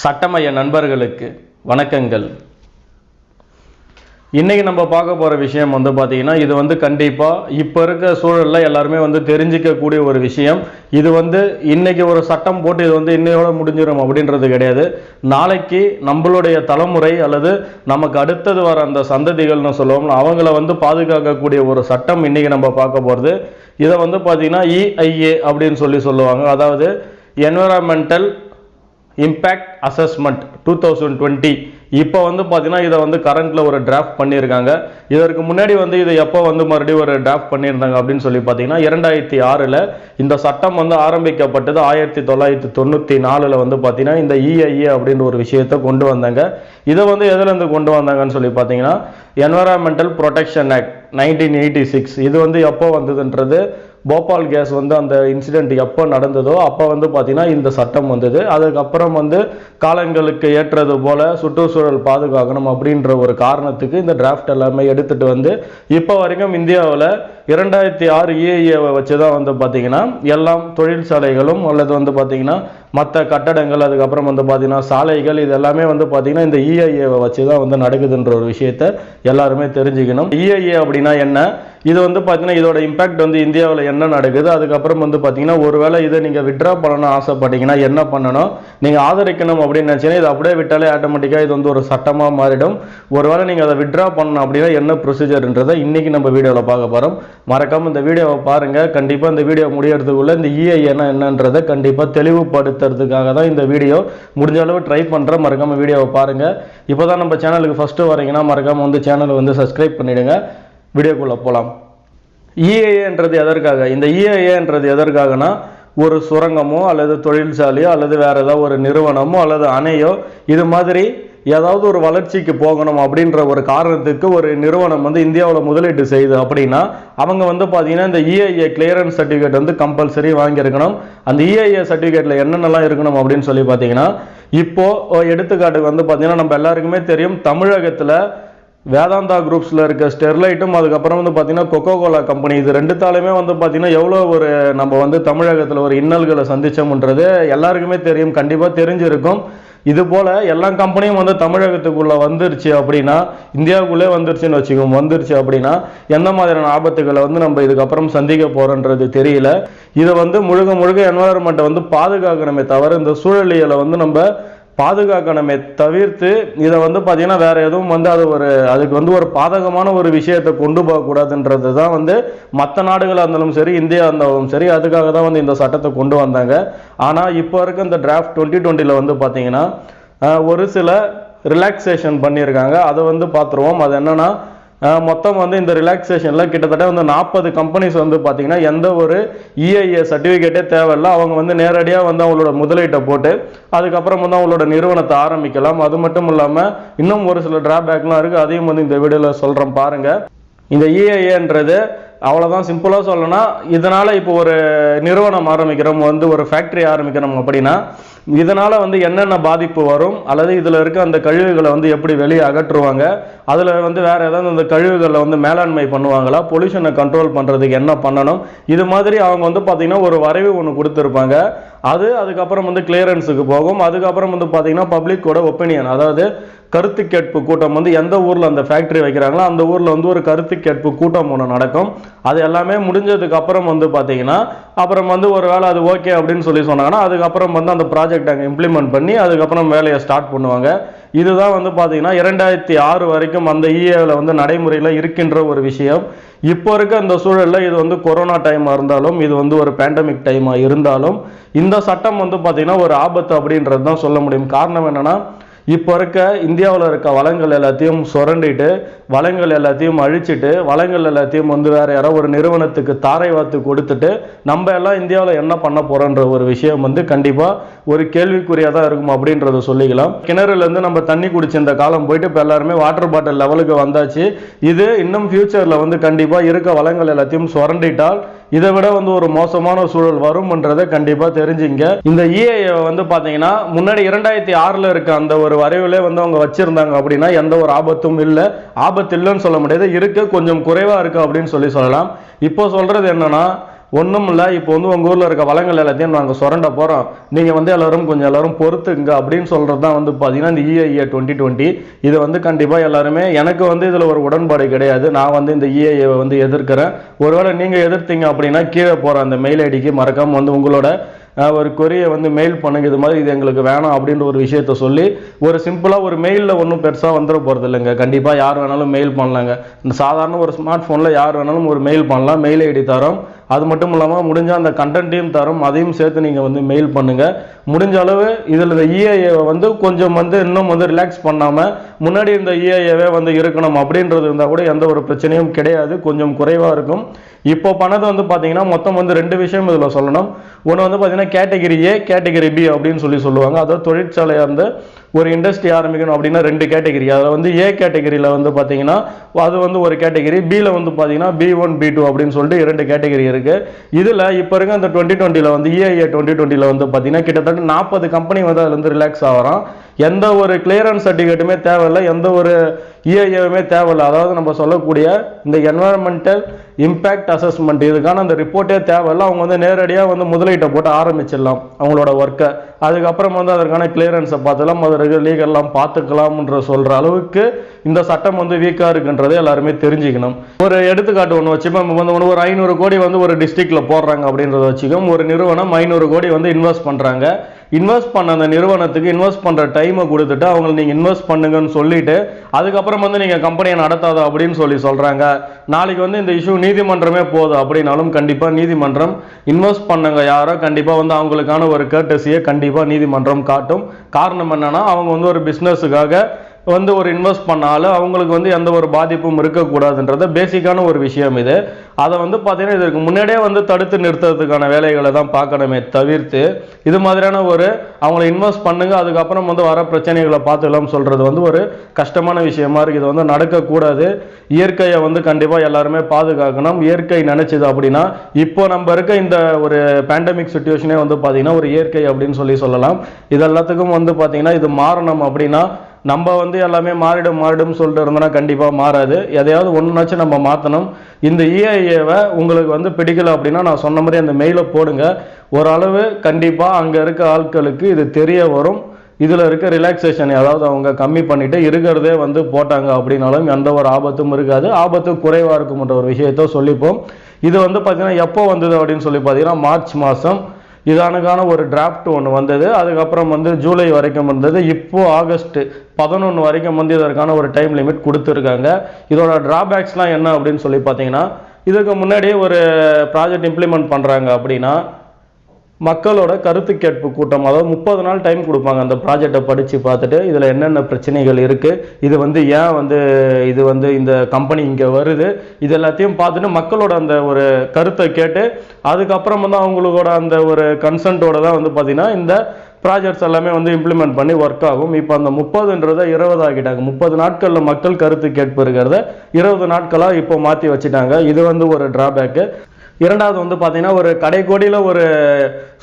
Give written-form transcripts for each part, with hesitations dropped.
சட்டமய நண்பர்களுக்கு வணக்கங்கள். இன்னைக்கு நம்ம பார்க்க போகிற விஷயம் பார்த்தீங்கன்னா, இது கண்டிப்பாக இப்போ இருக்க சூழலில் எல்லாருமே தெரிஞ்சிக்கக்கூடிய ஒரு விஷயம். இது இன்னைக்கு ஒரு சட்டம் போட்டு இது இன்னையோட முடிஞ்சிடும் அப்படின்றது கிடையாது. நாளைக்கு நம்மளுடைய தலைமுறை அல்லது நமக்கு அடுத்தது வர அந்த சந்ததிகள்னு சொல்லுவோம், அவங்கள பாதுகாக்கக்கூடிய ஒரு சட்டம் இன்னைக்கு நம்ம பார்க்க போகிறது. இதை பார்த்தீங்கன்னா EIA அப்படின்னு சொல்லுவாங்க. அதாவது என்விரான்மெண்டல் இம்பேக்ட் அசஸ்மெண்ட் 2020. இப்போ பார்த்தீங்கன்னா இதை கரண்ட்ல ஒரு டிராஃப்ட் பண்ணியிருக்காங்க. இதற்கு முன்னாடி இதை எப்போ மறுபடியும் ஒரு டிராஃப்ட் பண்ணியிருந்தாங்க அப்படின்னு பார்த்தீங்கன்னா 2006 இந்த சட்டம் ஆரம்பிக்கப்பட்டது. 1994 பார்த்தீங்கன்னா இந்த EIA அப்படின்ற ஒரு விஷயத்தை கொண்டு வந்தாங்க. இதை எதுலேருந்து கொண்டு வந்தாங்கன்னு பார்த்தீங்கன்னா என்விரான்மெண்டல் ப்ரொடெக்ஷன் ஆக்ட் 1986. இது எப்போ வந்ததுன்றது, போபால் கேஸ் அந்த இன்சிடென்ட் எப்போ நடந்ததோ அப்போ பார்த்தீங்கன்னா இந்த சட்டம் வந்தது. அதுக்கப்புறம் காலங்களுக்கு ஏற்றது போல சுற்றுச்சூழல் பாதுகாக்கணும் அப்படின்ற ஒரு காரணத்துக்கு இந்த டிராஃப்ட் எல்லாமே எடுத்துட்டு இப்போ வரைக்கும் இந்தியாவில் 2006 EIA வச்சு தான் பார்த்தீங்கன்னா எல்லாம் தொழிற்சாலைகளும் அல்லது பார்த்தீங்கன்னா மற்ற கட்டடங்கள், அதுக்கப்புறம் பார்த்தீங்கன்னா சாலைகள், இது எல்லாமே பார்த்தீங்கன்னா இந்த EIA வச்சு தான் நடக்குதுன்ற ஒரு விஷயத்தை எல்லாருமே தெரிஞ்சுக்கணும். EIA அப்படின்னா என்ன, இது பார்த்தீங்கன்னா இதோட இம்பாக்ட் இந்தியாவில் என்ன நடக்குது, அதுக்கப்புறம் பார்த்தீங்கன்னா ஒருவேளை இதை நீங்கள் விட்ரா பண்ணணும் ஆசைப்பட்டீங்கன்னா என்ன பண்ணணும், நீங்கள் ஆதரிக்கணும் அப்படின்னு நினச்சிங்கன்னா இதை அப்படியே விட்டாலே ஆட்டோமேட்டிக்காக இது ஒரு சட்டமாக மாறிடும். ஒருவேளை நீங்கள் அதை விட்ரா பண்ணணும் அப்படின்னா என்ன ப்ரொசீஜர்ன்றதை இன்னைக்கு நம்ம வீடியோவில் பார்க்க போகிறோம். மறக்காமல் இந்த வீடியோவை பாருங்கள். கண்டிப்பாக இந்த வீடியோ முடியறதுக்குள்ள இந்த EIA என்னன்றதை கண்டிப்பாக தெளிவுபடுத்துறதுக்காக தான் இந்த வீடியோ. முடிஞ்ச அளவு ட்ரை பண்ணுறேன். மறக்காமல் வீடியோவை பாருங்கள். இப்போ தான் நம்ம சேனலுக்கு ஃபஸ்ட்டு வரீங்கன்னா மறக்காமல் சேனலை சப்ஸ்கிரைப் பண்ணிவிடுங்க. வீடியோக்குள்ளே போகலாம். EIAன்றது எதற்காக? இந்த EIAன்றது எதற்காகனா, ஒரு சுரங்கமோ அல்லது தொழிற்சாலையோ அல்லது வேற ஏதாவது ஒரு நிறுவனமோ அல்லது அணையோ இது மாதிரி ஏதாவது ஒரு வளர்ச்சிக்கு போகணும் அப்படின்ற ஒரு காரணத்துக்கு ஒரு நிறுவனம் இந்தியாவில் முதலீட்டு செய்யுது அப்படின்னா அவங்க பார்த்தீங்கன்னா இந்த EIA கிளியரன்ஸ் சர்டிஃபிகேட் கம்பல்சரி வாங்கியிருக்கணும். அந்த EIA சர்டிஃபிகேட்டில் என்னென்னலாம் இருக்கணும் அப்படின்னு பார்த்தீங்கன்னா, இப்போ எடுத்துக்காட்டுக்கு பார்த்தீங்கன்னா நம்ம எல்லாருக்குமே தெரியும், தமிழகத்தில் வேதாந்தா குரூப்ஸில் இருக்க ஸ்டெர்லைட்டும் அதுக்கப்புறம் பார்த்தீங்கன்னா கொக்கோ கோலா கம்பெனி, இது ரெண்டுத்தாலுமே பார்த்தீங்கன்னா எவ்வளோ ஒரு நம்ம தமிழகத்தில் ஒரு இன்னல்களை சந்திச்சோம்ன்றது எல்லாருக்குமே தெரியும், கண்டிப்பாக தெரிஞ்சிருக்கும். இது போல் எல்லா கம்பெனியும் தமிழகத்துக்குள்ளே வந்துருச்சு அப்படின்னா, இந்தியாவுக்குள்ளே வந்துருச்சுன்னு வச்சுக்கோங்க, வந்துருச்சு அப்படின்னா எந்த மாதிரியான ஆபத்துக்களை நம்ம இதுக்கப்புறம் சந்திக்க போகிறோன்றது தெரியல. இதை முழுக்க என்வரன்மெண்ட்டை பாதுகாக்கணுமே தவிர இந்த சூழலியலை நம்ம பாதுகாக்கணுமே தவிர்த்து இதை பார்த்தீங்கன்னா வேற எதுவும் அதுக்கு ஒரு பாதகமான ஒரு விஷயத்தை கொண்டு போகக்கூடாதுன்றது தான் மற்ற நாடுகளாக இருந்தாலும் சரி, இந்தியா இருந்தாலும் சரி, அதுக்காக தான் இந்த சட்டத்தை கொண்டு வந்தாங்க. ஆனால் இப்போ இருக்க இந்த டிராஃப்ட் 2020 பார்த்தீங்கன்னா ஒரு சில ரிலாக்ஸேஷன் பண்ணியிருக்காங்க. அதை பார்த்துருவோம். அது என்னன்னா, மொத்தம் இந்த ரிலாக்ஸேஷனில் கிட்டத்தட்ட 40 கம்பெனிஸ் பார்த்தீங்கன்னா எந்த ஒரு EIA சர்டிஃபிகேட்டே தேவையில்லை. அவங்க நேரடியாக அவங்களோட முதலீட்டை போட்டு அதுக்கப்புறம் அவங்களோட நிறுவனத்தை ஆரம்பிக்கலாம். அது மட்டும் இல்லாமல் இன்னும் ஒரு சில டிராபேக்லாம் இருக்குது. அதையும் இந்த வீடியோவில் சொல்கிறேன் பாருங்கள். இந்த EIAன்றது அவ்வளோதான், சிம்பிளாக சொல்லணும்னா, இதனால் இப்போ ஒரு நிறுவனம் ஆரம்பிக்கிறோம், ஒரு ஃபேக்ட்ரி ஆரம்பிக்கிறோம் அப்படின்னா இதனால் என்னென்ன பாதிப்பு வரும், அல்லது இதில் இருக்க அந்த கழிவுகளை எப்படி வெளியே அகற்றுவாங்க, அதில் வேறு ஏதாவது அந்த கழிவுகளை மேலாண்மை பண்ணுவாங்களா, பொல்யூஷனை கண்ட்ரோல் பண்ணுறதுக்கு என்ன பண்ணணும், இது மாதிரி அவங்க பார்த்தீங்கன்னா ஒரு வரைவு ஒன்று கொடுத்துருப்பாங்க. அதுக்கப்புறம் கிளியரன்ஸுக்கு போகும். அதுக்கப்புறம் பார்த்தீங்கன்னா பப்ளிக்கோட ஒப்பீனியன், அதாவது கருத்து கேட்பு கூட்டம் எந்த ஊரில் அந்த ஃபேக்ட்ரி வைக்கிறாங்களோ அந்த ஊரில் ஒரு கருத்து கேட்பு கூட்டம் ஒன்று நடக்கும். அது எல்லாமே முடிஞ்சதுக்கு அப்புறம் பார்த்தீங்கன்னா அப்புறம் ஒரு வேளை அது ஓகே அப்படின்னு சொன்னாங்கன்னா அதுக்கப்புறம் அந்த ப்ராஜெக்ட் அங்கே இம்ப்ளிமெண்ட் பண்ணி அதுக்கப்புறம் வேலையை ஸ்டார்ட் பண்ணுவாங்க. இதுதான் பார்த்தீங்கன்னா 2006 வரைக்கும் அந்த EIAவில் நடைமுறையில் இருக்கின்ற ஒரு விஷயம். இப்போ இருக்க அந்த சூழலில் இது கொரோனா டைமாக இருந்தாலும், இது ஒரு பேண்டமிக் டைமாக இருந்தாலும் இந்த சட்டம் பார்த்தீங்கன்னா ஒரு ஆபத்து அப்படின்றது தான் சொல்ல முடியும். காரணம் என்னன்னா, இப்போ இருக்க இந்தியாவில் இருக்க வளங்கள் எல்லாத்தையும் சுரண்டிட்டு, வளங்கள் எல்லாத்தையும் அழிச்சிட்டு, வளங்கள் எல்லாத்தையும் வேற யாரோ ஒரு நிறுவனத்துக்கு தாரை வாத்து கொடுத்துட்டு நம்ம எல்லாம் இந்தியாவில் என்ன பண்ண போறோன்ற ஒரு விஷயம் கண்டிப்பாக ஒரு கேள்விக்குறியாக தான் இருக்கும் அப்படின்றத சொல்லிக்கலாம். கிணறுலேருந்து நம்ம தண்ணி குடிச்ச இந்த காலம் போயிட்டு இப்போ எல்லாருமே வாட்டர் பாட்டில் லெவலுக்கு வந்தாச்சு. இது இன்னும் ஃபியூச்சரில் கண்டிப்பாக இருக்க வளங்கள் எல்லாத்தையும் சுரண்டிட்டால் இதை விட ஒரு மோசமான சூழல் வரும்ன்றதை கண்டிப்பாக தெரிஞ்சுங்க. இந்த EIA பார்த்தீங்கன்னா முன்னாடி 2006 இருக்க அந்த ஒரு வரைவிலே அவங்க வச்சிருந்தாங்க அப்படின்னா எந்த ஒரு ஆபத்தும் இல்லை. ஆபத்து இல்லைன்னு சொல்ல முடியாது, இருக்கு, கொஞ்சம் குறைவா இருக்கு அப்படின்னு சொல்லலாம். இப்போ சொல்றது என்னன்னா, ஒன்றும் இல்லை, இப்போ வந்து உங்கள் ஊரில் இருக்க வளங்கள் எல்லாத்தையும் நாங்கள் சுரண்ட போகிறோம், நீங்கள் வந்து எல்லாரும் பொறுத்துங்க அப்படின்னு சொல்கிறது தான் வந்து பார்த்தீங்கன்னா இந்த EIA 2020. இது வந்து கண்டிப்பாக எல்லாருமே, எனக்கு வந்து இதில் ஒரு உடன்பாடு கிடையாது. நான் வந்து இந்த EIA வந்து எதிர்க்கிறேன். ஒருவேளை நீங்கள் எதிர்த்தீங்க அப்படின்னா கீழே போகிற அந்த மெயில் ஐடிக்கு மறக்காமல் வந்து உங்களோட ஒரு கொரியை வந்து மெயில் பண்ணுங்க, இது மாதிரி இது எங்களுக்கு வேணாம் அப்படின்ற ஒரு விஷயத்த சொல்லி, ஒரு சிம்பிளாக ஒரு மெயிலில் ஒன்றும் பெருசாக வந்துட போகிறது இல்லைங்க. கண்டிப்பாக யார் வேணாலும் மெயில் பண்ணலாங்க. இந்த சாதாரண ஒரு ஸ்மார்ட் ஃபோனில் யார் வேணாலும் ஒரு மெயில் பண்ணலாம், மெயில் ஐடி தரோம். அது மட்டும் இல்லாமல் முடிஞ்ச அந்த கண்டென்ட்டையும் தரும், அதையும் சேர்த்து நீங்கள் வந்து மெயில் பண்ணுங்கள். முடிஞ்ச அளவு இதில் இந்த EIA வந்து கொஞ்சம் வந்து இன்னும் வந்து ரிலாக்ஸ் பண்ணாமல் முன்னாடி இந்த EIA வந்து இருக்கணும் அப்படின்றது இருந்தால் கூட எந்த ஒரு பிரச்சனையும் கிடையாது, கொஞ்சம் குறைவாக இருக்கும். இப்போ பண்ணது வந்து பார்த்தீங்கன்னா மொத்தம் வந்து 2 விஷயம் இதில் சொல்லணும். ஒன்று வந்து பார்த்தீங்கன்னா கேட்டகிரி A, கேட்டகிரி B அப்படின்னு சொல்லுவாங்க. அதாவது தொழிற்சாலையாக இருந்து ஒரு இண்டஸ்ட்ரி ஆரம்பிக்கணும் அப்படின்னா 2 கேட்டகிரி. அதில் வந்து A கேட்டகிரியில் வந்து பார்த்தீங்கன்னா அது வந்து ஒரு கேட்டகிரி, பியில் வந்து பார்த்தீங்கன்னா B1 B2 அப்படின்னு சொல்லிட்டு 2 கேட்டகிரி இருக்குது. இதில் இப்போ இருக்க அந்த 2020 வந்து EIA 2020 வந்து பார்த்தீங்கன்னா கிட்டத்தட்ட 40 கம்பெனி வந்து அதுலேருந்து ரிலாக்ஸ் ஆகிறான். எந்த ஒரு கிளியரன்ஸ் சர்டிஃபிகேட்டுமே தேவையில்லை, எந்த ஒரு EIAவுமே தேவையில்லை. அதாவது நம்ம சொல்லக்கூடிய இந்த என்வரன்மெண்டல் இம்பேக்ட் அசஸ்மெண்ட், இதுக்கான அந்த ரிப்போர்ட்டே தேவையில்லை. அவங்க வந்து நேரடியாக வந்து முதலீட்டை போட்டு ஆரம்பிச்சிடலாம் அவங்களோட ஒர்க்கை. அதுக்கப்புறம் வந்து அதற்கான கிளியரன்ஸை பார்த்துலாம், அது லீகல்லாம் பார்த்துக்கலாம்ன்ற சொல்கிற அளவுக்கு இந்த சட்டம் வந்து வீக்காக இருக்குன்றதை எல்லாருமே தெரிஞ்சுக்கணும். ஒரு எடுத்துக்காட்டு ஒன்று வச்சுப்போம். நம்ம வந்து ஒரு 500 கோடி வந்து ஒரு டிஸ்ட்ரிக்டில் போடுறாங்க அப்படின்றத வச்சுக்கோம். ஒரு நிறுவனம் 500 கோடி வந்து இன்வெஸ்ட் பண்ணுறாங்க. இன்வெஸ்ட் பண்ண அந்த நிறுவனத்துக்கு இன்வெஸ்ட் பண்ணுற டைமை கொடுத்துட்டு அவங்களை நீங்கள் இன்வெஸ்ட் பண்ணுங்கன்னு சொல்லிட்டு அதுக்கப்புறம் வந்து நீங்கள் கம்பெனியை நடத்தாத அப்படின்னு சொல்கிறாங்க. நாளைக்கு வந்து இந்த இஷ்யூ நீதிமன்றமே போகுது அப்படின்னாலும் கண்டிப்பாக நீதிமன்றம் இன்வெஸ்ட் பண்ணுங்க யாரோ கண்டிப்பாக வந்து அவங்களுக்கான ஒரு கர்ட்டசியை கண்டிப்பாக நீதிமன்றம் காட்டும். காரணம் என்னன்னா அவங்க வந்து ஒரு பிஸ்னஸுக்காக வந்து ஒரு இன்வெஸ்ட் பண்ணாலும் அவங்களுக்கு வந்து எந்த ஒரு பாதிப்பும் இருக்கக்கூடாதுன்றத பேசிக்கான ஒரு விஷயம் இது. அதை வந்து பார்த்தீங்கன்னா இதற்கு முன்னாடியே வந்து தடுத்து நிறுத்துறதுக்கான வேலைகளை தான் பார்க்கணுமே தவிர்த்து இது மாதிரியான ஒரு அவங்கள இன்வெஸ்ட் பண்ணுங்க அதுக்கப்புறம் வந்து வர பிரச்சனைகளை பார்த்துக்கலாம் சொல்றது வந்து ஒரு கஷ்டமான விஷயமா இருக்குது. இது வந்து நடக்கக்கூடாது. இயற்கையை வந்து கண்டிப்பாக எல்லாருமே பாதுகாக்கணும். இயற்கை நினைச்சது அப்படின்னா இப்போ நம்ம இருக்க இந்த ஒரு பேண்டமிக் சுச்சுவேஷனே வந்து பார்த்தீங்கன்னா ஒரு இயற்கை அப்படின்னு சொல்லலாம். இது எல்லாத்துக்கும் வந்து பார்த்தீங்கன்னா இது மாறணும் அப்படின்னா நம்ம வந்து எல்லாமே மாறிடும் சொல்லிட்டு இருந்தோம்னா கண்டிப்பாக மாறாது. எதையாவது ஒன்றுனாச்சும் நம்ம மாற்றணும். இந்த EIAவை உங்களுக்கு வந்து பிடிக்கல அப்படின்னா நான் சொன்ன மாதிரி அந்த மெயிலை போடுங்க. ஓரளவு கண்டிப்பாக அங்கே இருக்க ஆட்களுக்கு இது தெரிய வரும். இதில் இருக்க ரிலாக்ஸேஷன் அதாவது அவங்க கம்மி பண்ணிட்டு இருக்கிறதே வந்து போட்டாங்க அப்படின்னாலும் எந்த ஒரு ஆபத்தும் இருக்காது, ஆபத்து குறைவாக இருக்கும்ன்ற ஒரு விஷயத்த சொல்லிப்போம். இது வந்து பார்த்தீங்கன்னா எப்போ வந்தது அப்படின்னு சொல்லி பார்த்தீங்கன்னா மார்ச் மாதம் இதனுக்கான ஒரு டிராஃப்ட் ஒன்று வந்தது. அதுக்கப்புறம் வந்து ஜூலை வரைக்கும் வந்தது. இப்போ ஆகஸ்ட் 11 வரைக்கும் வந்து இதற்கான ஒரு டைம் லிமிட் கொடுத்துருக்காங்க. இதோட டிராபேக்ஸ்லாம் என்ன அப்படின்னு சொல்லி பார்த்தீங்கன்னா இதுக்கு முன்னாடியே ஒரு ப்ராஜெக்ட் இம்ப்ளிமெண்ட் பண்ணுறாங்க அப்படின்னா மக்களோட கருத்து கேட்பு கூட்டம், அதாவது 30 நாள் டைம் கொடுப்பாங்க அந்த ப்ராஜெக்டை படித்து பார்த்துட்டு இதில் என்னென்ன பிரச்சனைகள் இருக்குது, இது வந்து ஏன் வந்து இது வந்து இந்த கம்பெனி இங்கே வருது, இது எல்லாத்தையும் பார்த்துட்டு மக்களோட அந்த ஒரு கருத்தை கேட்டு அதுக்கப்புறம் வந்து அவங்களோட அந்த ஒரு கன்சென்ட்டோட தான் வந்து பார்த்திங்கன்னா இந்த ப்ராஜெக்ட்ஸ் எல்லாமே வந்து இம்ப்ளிமெண்ட் பண்ணி ஒர்க் ஆகும். இப்போ அந்த 30ன்றதை 20 ஆகிட்டாங்க. 30 நாட்களில் மக்கள் கருத்து கேட்பு இருக்கிறத 20 நாட்களாக இப்போ மாற்றி வச்சுட்டாங்க. இது வந்து ஒரு டிராபேக்கு. இரண்டாவது வந்து பார்த்தீங்கன்னா ஒரு கடைக்கோடியில் ஒரு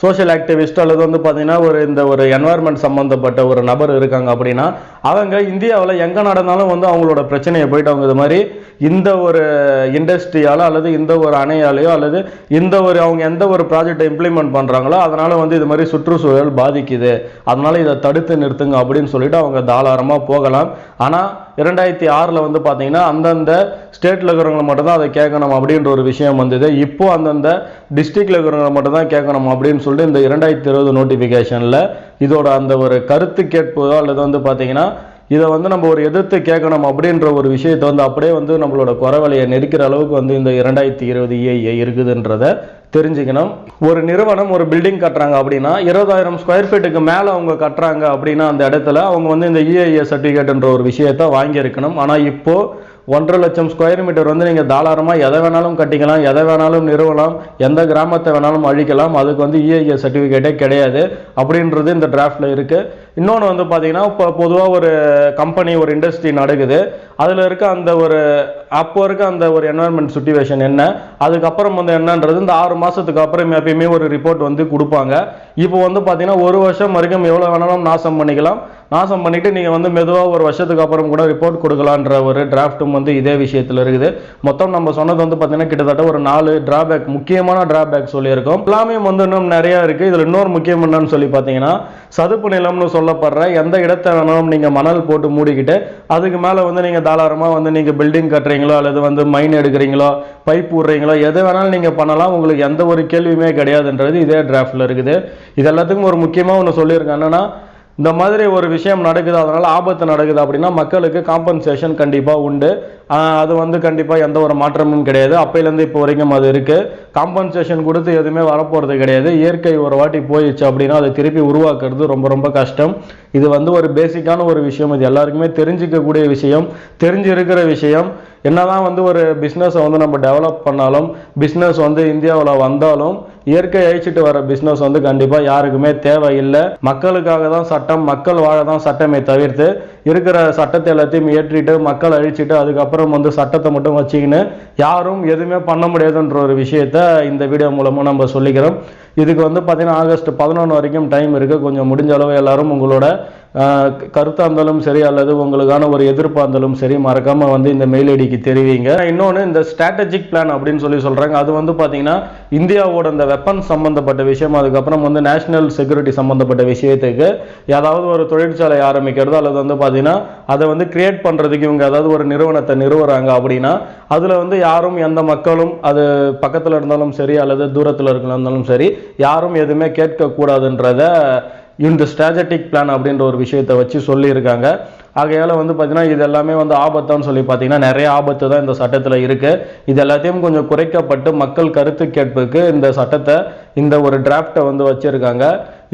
சோஷியல் ஆக்டிவிஸ்ட் அல்லது வந்து பார்த்தீங்கன்னா இந்த ஒரு என்வாயர்மெண்ட் சம்மந்தப்பட்ட ஒரு நபர் இருக்காங்க அப்படின்னா அவங்க இந்தியாவில் எங்கே நடந்தாலும் வந்து அவங்களோட பிரச்சனையை போயிட்டு அவங்க இது மாதிரி இந்த ஒரு இண்டஸ்ட்ரியால் அல்லது இந்த ஒரு அணையாலேயோ அல்லது இந்த ஒரு அவங்க எந்த ஒரு ப்ராஜெக்டை இம்ப்ளிமெண்ட் பண்ணுறாங்களோ அதனால் வந்து இது மாதிரி சுற்றுச்சூழல் பாதிக்குது, அதனால் இதை தடுத்து நிறுத்துங்க அப்படின்னு சொல்லிட்டு அவங்க தாராளமாக போகலாம். ஆனால் 2006 வந்து பார்த்தீங்கன்னா அந்தந்த ஸ்டேட்டில் இருக்கிறவங்களை மட்டும்தான் அதை கேட்கணும் அப்படின்ற ஒரு விஷயம் வந்தது. இப்போ அந்தந்த டிஸ்ட்ரிக்டில் இருக்கிறவங்களை மட்டும்தான் கேட்கணும் அப்படின்னு சொல்லிட்டு இந்த 2020 நோட்டிஃபிகேஷனில் இதோட அந்த ஒரு கருத்து கேட்போ அல்லது வந்து பார்த்தீங்கன்னா இதை வந்து நம்ம ஒரு எதிர்த்து கேட்கணும் அப்படின்ற ஒரு விஷயத்தை வந்து அப்படியே வந்து நம்மளோட குறவலையை நெருக்கிற அளவுக்கு வந்து இந்த 2020 EIA இருக்குதுன்றதை தெரிஞ்சுக்கணும். ஒரு நிறுவனம் ஒரு பில்டிங் கட்டுறாங்க அப்படின்னா 20,000 ஸ்கொயர் ஃபீட்டுக்கு மேலே அவங்க கட்டுறாங்க அப்படின்னா அந்த இடத்துல அவங்க வந்து இந்த EIA சர்டிஃபிகேட்ன்ற ஒரு விஷயத்தை வாங்கியிருக்கணும். ஆனால் இப்போது 1.5 லட்சம் ஸ்கொயர் மீட்டர் வந்து நீங்கள் தாராளமாக எதை வேணாலும் கட்டிக்கலாம், எதை வேணாலும் நிறுவலாம், எந்த கிராமத்தை வேணாலும் அழிக்கலாம், அதுக்கு வந்து EIA சர்டிஃபிகேட்டே கிடையாது அப்படின்றது இந்த டிராஃப்டில் இருக்குது. இன்னொன்று வந்து பார்த்தீங்கன்னா இப்போ பொதுவாக ஒரு கம்பெனி ஒரு இண்டஸ்ட்ரி நடக்குது, அதில் இருக்க அந்த ஒரு அப்போ இருக்க அந்த ஒரு என்வரன்மெண்ட் சிச்சுவேஷன் என்ன, அதுக்கப்புறம் வந்து என்னன்றது இந்த 6 மாதத்துக்கு அப்புறம் எப்பயுமே ஒரு ரிப்போர்ட் வந்து கொடுப்பாங்க. இப்போ வந்து பார்த்தீங்கன்னா 1 வருஷம் வரைக்கும் எவ்வளோ வேணாலும் நாசம் பண்ணிக்கலாம், நாசம் பண்ணிட்டு நீங்கள் வந்து மெதுவாக ஒரு வருஷத்துக்கு அப்புறம் கூட ரிப்போர்ட் கொடுக்கலான்ற ஒரு டிராஃப்ட்டும் வந்து இதே விஷயத்தில் இருக்குது. மொத்தம் நம்ம சொன்னது வந்து பார்த்தீங்கன்னா கிட்டத்தட்ட ஒரு 4 டிராபேக், முக்கியமான டிராபேக் சொல்லியிருக்கோம். எல்லாமே வந்து இன்னும் நிறையா இருக்குது. இதில் இன்னொரு முக்கியம் என்னன்னு சொல்லி பார்த்தீங்கன்னா, சதுப்பு நிலம்னு சொல்லப்படுற எந்த இடத்தை வேணாலும் நீங்கள் மணல் போட்டு மூடிக்கிட்டு அதுக்கு மேலே வந்து நீங்கள் தாராளமாக வந்து நீங்கள் பில்டிங் கட்டுறீங்களோ அல்லது வந்து மைன் எடுக்கிறீங்களோ பைப் விடுறீங்களோ எது வேணாலும் நீங்கள் பண்ணலாம். உங்களுக்கு எந்த ஒரு கேள்வியுமே கிடையாதுன்றது இதே டிராஃப்டில் இருக்குது. இது எல்லாத்துக்கும் ஒரு முக்கியமாக ஒன்று சொல்லியிருக்கேன். என்னன்னா, இந்த மாதிரி ஒரு விஷயம் நடக்குது, அதனால ஆபத்து நடக்குது அப்படின்னா மக்களுக்கு காம்பன்சேஷன் கண்டிப்பாக உண்டு. அது வந்து கண்டிப்பாக எந்த ஒரு மாற்றமும் கிடையாது. அப்பையிலேருந்து இப்போ வரைக்கும் அது இருக்குது. காம்பன்சேஷன் கொடுத்து எதுவுமே வரப்போகிறது கிடையாது. இயற்கை ஒரு வாட்டி போயிடுச்சு அப்படின்னா அதை திருப்பி உருவாக்குறது ரொம்ப ரொம்ப கஷ்டம். இது வந்து ஒரு பேசிக்கான ஒரு விஷயம். இது எல்லாருக்குமே தெரிஞ்சிக்கக்கூடிய விஷயம், தெரிஞ்சிருக்கிற விஷயம். என்னதான் வந்து ஒரு பிஸ்னஸை வந்து நம்ம டெவலப் பண்ணாலும், பிஸ்னஸ் வந்து இந்தியாவில் வந்தாலும் இயற்கை அழிச்சிட்டு வர பிஸ்னஸ் வந்து கண்டிப்பாக யாருக்குமே தேவையில்லை. மக்களுக்காக தான் சட்டம், மக்கள் வாழ தான் சட்டமே தவிர்த்து இருக்கிற சட்டத்தை எல்லாத்தையும் ஏற்றிட்டு மக்கள் அழிச்சிட்டு அதுக்கப்புறம் வந்து சட்டத்தை மட்டும் வச்சுக்கின்னு யாரும் எதுவுமே பண்ண முடியாதுன்ற ஒரு விஷயத்த இந்த வீடியோ மூலமாக நம்ம சொல்லிக்கிறோம். இதுக்கு வந்து பார்த்தீங்கன்னா ஆகஸ்ட் 11 வரைக்கும் டைம் இருக்குது. கொஞ்சம் முடிஞ்ச அளவு எல்லாரும் உங்களோட கருத்தாக இருந்தாலும் சரி அல்லது உங்களுக்கான ஒரு எதிர்ப்பாக இருந்தாலும் சரி மறக்காமல் வந்து இந்த மெயில் ஐடிக்கு தெரிவிங்க. இன்னொன்று, இந்த ஸ்ட்ராட்டஜிக் பிளான் அப்படின்னு சொல்கிறாங்க. அது வந்து பார்த்தீங்கன்னா இந்தியாவோட இந்த வெப்பன் சம்மந்தப்பட்ட விஷயம், அதுக்கப்புறம் வந்து நேஷனல் செக்யூரிட்டி சம்மந்தப்பட்ட விஷயத்துக்கு ஏதாவது ஒரு தொழிற்சாலை ஆரம்பிக்கிறதோ அல்லது வந்து பார்த்தீங்கன்னா அதை வந்து கிரியேட் பண்ணுறதுக்கு இவங்க ஏதாவது ஒரு நிறுவனத்தை நிறுவுறாங்க அப்படின்னா அதில் வந்து யாரும் எந்த மக்களும் அது பக்கத்தில் இருந்தாலும் சரி அல்லது தூரத்தில் இருந்தாலும் சரி யாரும் எதுவுமே கேட்கக்கூடாதுன்றத இந்த ஸ்ட்ராட்டஜிக் பிளான் அப்படின்ற ஒரு விஷயத்தை வச்சு சொல்லியிருக்காங்க. ஆகையால் வந்து பார்த்தீங்கன்னா இது எல்லாமே வந்து ஆபத்தான்னு சொல்லி பார்த்தீங்கன்னா நிறைய ஆபத்து தான் இந்த சட்டத்தில் இருக்குது. இது எல்லாத்தையும் கொஞ்சம் குறைக்கப்பட்டு மக்கள் கருத்து கேட்புக்கு இந்த சட்டத்தை, இந்த ஒரு டிராஃப்டை வந்து வச்சுருக்காங்க.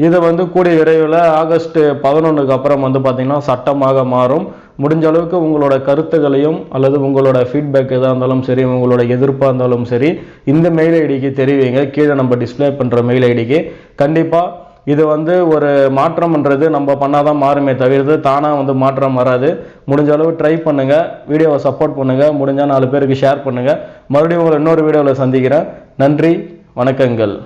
இது வந்து கூடிய விரைவில் ஆகஸ்ட் 11க்கு அப்புறம் வந்து பார்த்தீங்கன்னா சட்டமாக மாறும். முடிஞ்ச அளவுக்கு உங்களோட கருத்துக்களையும் அல்லது உங்களோட ஃபீட்பேக் எதாக இருந்தாலும் சரி, உங்களோட எதிர்ப்பாக இருந்தாலும் சரி இந்த மெயில் ஐடிக்கு தெரிவிங்க. கீழே நம்ம டிஸ்பிளே பண்ணுற மெயில் ஐடிக்கு. கண்டிப்பாக இது வந்து ஒரு மாற்றம்ன்றது நம்ம பண்ணாதான் மாறுமே தவிர்த்து தானாக வந்து மாற்றம் வராது. முடிஞ்ச அளவு ட்ரை பண்ணுங்கள், வீடியோவை சப்போர்ட் பண்ணுங்கள், முடிஞ்சால் 4 பேருக்கு ஷேர் பண்ணுங்கள். மறுபடியும் உங்களை இன்னொரு வீடியோவில் சந்திக்கிறேன். நன்றி, வணக்கங்கள்.